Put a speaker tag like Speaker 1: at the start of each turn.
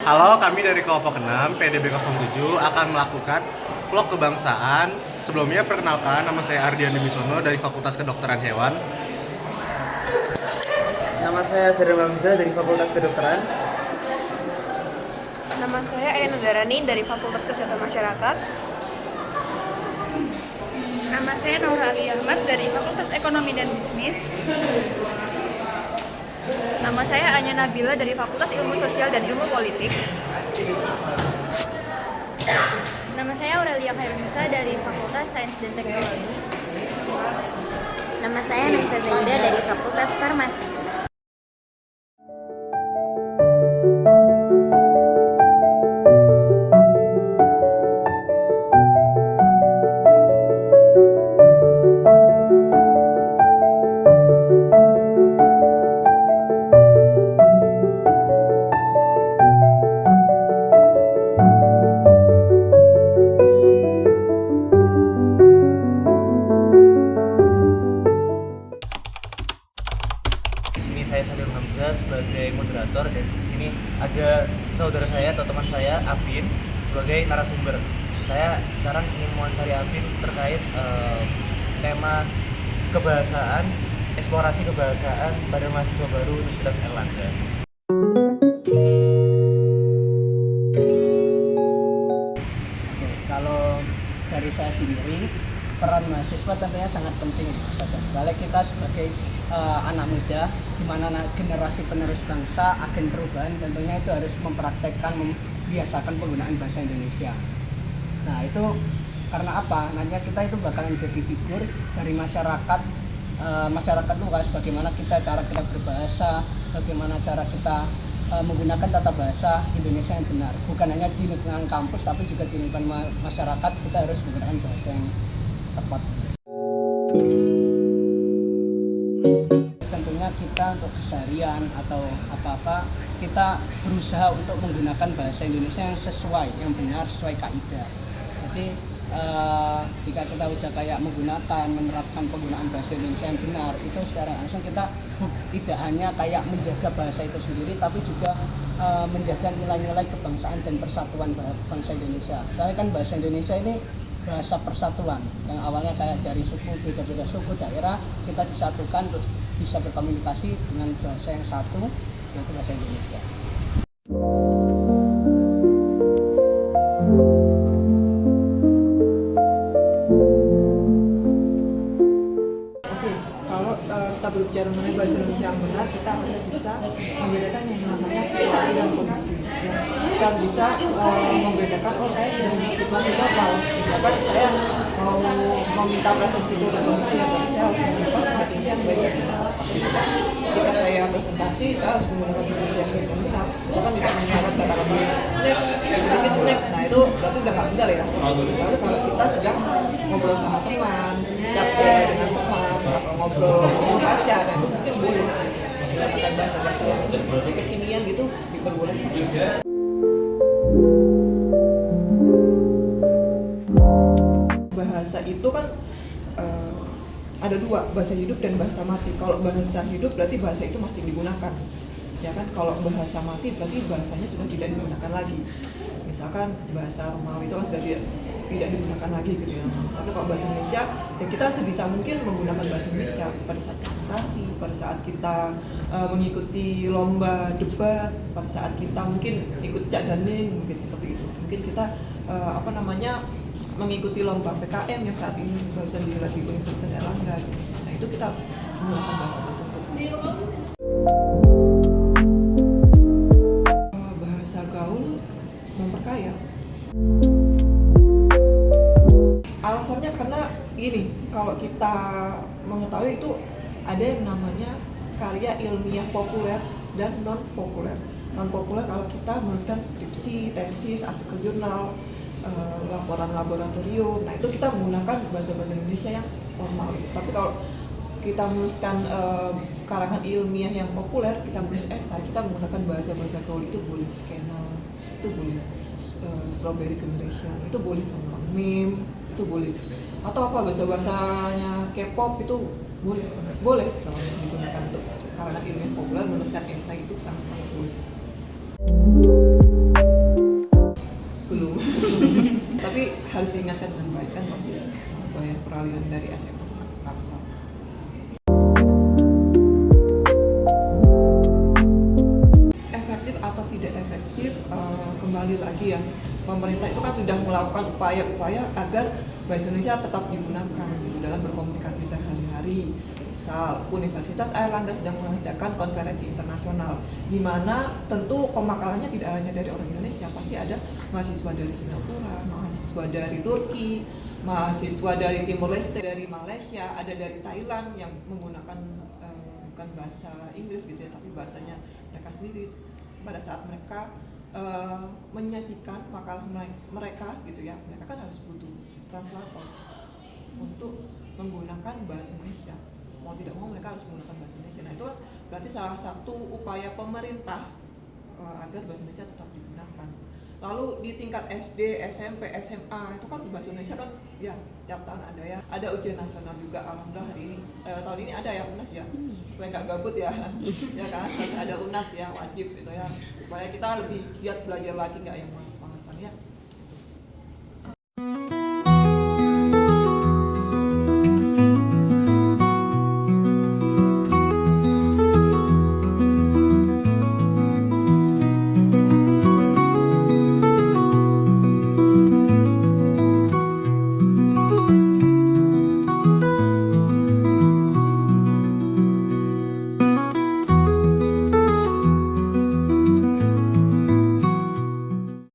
Speaker 1: Halo, kami dari kelompok 6 PDB 07 akan melakukan vlog kebangsaan. Sebelumnya perkenalkan, nama saya Ardian Demisono dari Fakultas Kedokteran Hewan.
Speaker 2: Nama saya Sri Hamzah dari Fakultas Kedokteran.
Speaker 3: Nama saya Ayana Darani dari Fakultas Kesehatan Masyarakat.
Speaker 4: Nama saya Naura Ali Ahmad dari Fakultas Ekonomi dan Bisnis.
Speaker 3: Nama saya Anya Nabila dari Fakultas Ilmu Sosial dan Ilmu Politik.
Speaker 5: Nama saya Aurelia Khairunisa dari Fakultas Sains dan Teknologi. Nama saya Naifa Zaira dari Fakultas Farmasi.
Speaker 2: Di sini saya Sri Hamzah sebagai moderator, dan di sini ada saudara saya atau teman saya Apin sebagai narasumber. Saya sekarang ingin mewawancari Apin terkait tema kebahasaan, eksplorasi kebahasaan pada mahasiswa baru Universitas Airlangga.
Speaker 6: Oke, kalau dari saya sendiri, peran mahasiswa tentunya sangat penting. Balik kita sebagai anak muda, di mana generasi penerus bangsa, agen perubahan, tentunya itu harus mempraktekkan, membiasakan penggunaan bahasa Indonesia. Nah, itu karena apa? Nantinya kita itu bakalan jadi figur dari masyarakat, masyarakat luas, bagaimana cara kita berbahasa, bagaimana cara kita menggunakan tata bahasa Indonesia yang benar. Bukan hanya di lingkungan kampus, tapi juga di lingkungan masyarakat kita harus menggunakan bahasa yang tepat. Tentunya kita untuk keseharian atau apa-apa, kita berusaha untuk menggunakan bahasa Indonesia yang sesuai, yang benar, sesuai kaidah. Jadi jika kita udah kayak menerapkan penggunaan bahasa Indonesia yang benar, itu secara langsung kita tidak hanya kayak menjaga bahasa itu sendiri, tapi juga menjaga nilai-nilai kebangsaan dan persatuan bangsa Indonesia. Soalnya kan bahasa Indonesia ini bahasa persatuan, yang awalnya kayak dari suku, beda-beda suku, daerah, kita disatukan terus bisa berkomunikasi dengan bahasa yang satu, yaitu bahasa Indonesia.
Speaker 7: Oke, kalau kita berbicara mengenai bahasa Indonesia yang benar, kita harus bisa membedakan yang namanya situasi dan kondisi. Ya, kita harus bisa membedakan, oh saya sedang di situasi apa. Misalkan saya mau meminta presentasi dosen saya, berarti saya harus menggunakan bahasa Indonesia yang baik dan benar. Misalkan ketika saya presentasi, saya harus menggunakan bahasa Indonesia yang baik dan benar. Misalkan tidak menggunakan kata-kata next, next, nah itu berarti udah nggak benar ya. Lalu kalau kita sedang ngobrol sama teman, chat dengan teman, atau ngobrol dengan pacar, nah itu mungkin boleh menggunakan bahasa-bahasa yang kekinian gitu, diperbolehkan. Bahasa itu kan ada dua, bahasa hidup dan bahasa mati. Kalau bahasa hidup berarti bahasa itu masih digunakan, ya kan. Kalau bahasa mati berarti bahasanya sudah tidak digunakan lagi. Misalkan bahasa Romawi itu kan sudah tidak digunakan lagi gitu ya. Tapi kalau bahasa Indonesia, ya kita sebisa mungkin menggunakan bahasa Indonesia pada saat presentasi, pada saat kita mengikuti lomba debat, pada saat kita mungkin ikut Cak Daning, mungkin seperti itu. Mungkin kita mengikuti lomba PKM yang saat ini barusan digelar di Universitas Airlangga. Nah itu kita harus menggunakan bahasa tersebut. Bahasa gaul memperkaya. Alasannya karena gini, kalau kita mengetahui itu ada yang namanya karya ilmiah populer dan non populer. Non populer kalau kita menuliskan skripsi, tesis, artikel jurnal, laporan laboratorium, nah itu kita menggunakan bahasa-bahasa Indonesia yang formal itu. Tapi kalau kita menuliskan karangan ilmiah yang populer, kita menulis esai, kita menggunakan bahasa-bahasa gaul, itu boleh. Skena itu boleh, strawberry generation itu boleh, meme itu boleh, atau apa bahasa-bahasanya K-pop itu boleh kalau digunakan untuk kalangan ilmiah populer. Menuliskan esai itu sangat-sangat boleh. diingatkan dengan baik kan masih bayar peralihan dari SMA nggak masalah. Efektif atau tidak efektif kembali lagi ya, pemerintah itu kan sudah melakukan upaya-upaya agar bahasa Indonesia tetap digunakan gitu, dalam berkomunikasi sehari-hari. Misal Universitas Airlangga sedang mengadakan konferensi internasional di mana tentu pemakalannya tidak hanya dari orang Indonesia, pasti ada mahasiswa dari Singapura, mahasiswa dari Turki, mahasiswa dari Timor Leste, dari Malaysia, ada dari Thailand yang menggunakan bukan bahasa Inggris gitu ya, tapi bahasanya mereka sendiri. Pada saat mereka menyajikan makalah mereka gitu ya, mereka kan harus butuh translator untuk menggunakan bahasa Indonesia. Mau tidak mau mereka harus menggunakan bahasa Indonesia. Nah itu berarti salah satu upaya pemerintah agar bahasa Indonesia tetap digunakan. Lalu di tingkat SD, SMP, SMA itu kan bahasa Indonesia kan ya tiap tahun ada ya. Ada ujian nasional juga, alhamdulillah hari ini tahun ini ada ya UNAS ya, supaya nggak gabut ya, ya kan harus ada UNAS ya, wajib gitu ya, supaya kita lebih giat belajar lagi, nggak yang malas-malasan ya.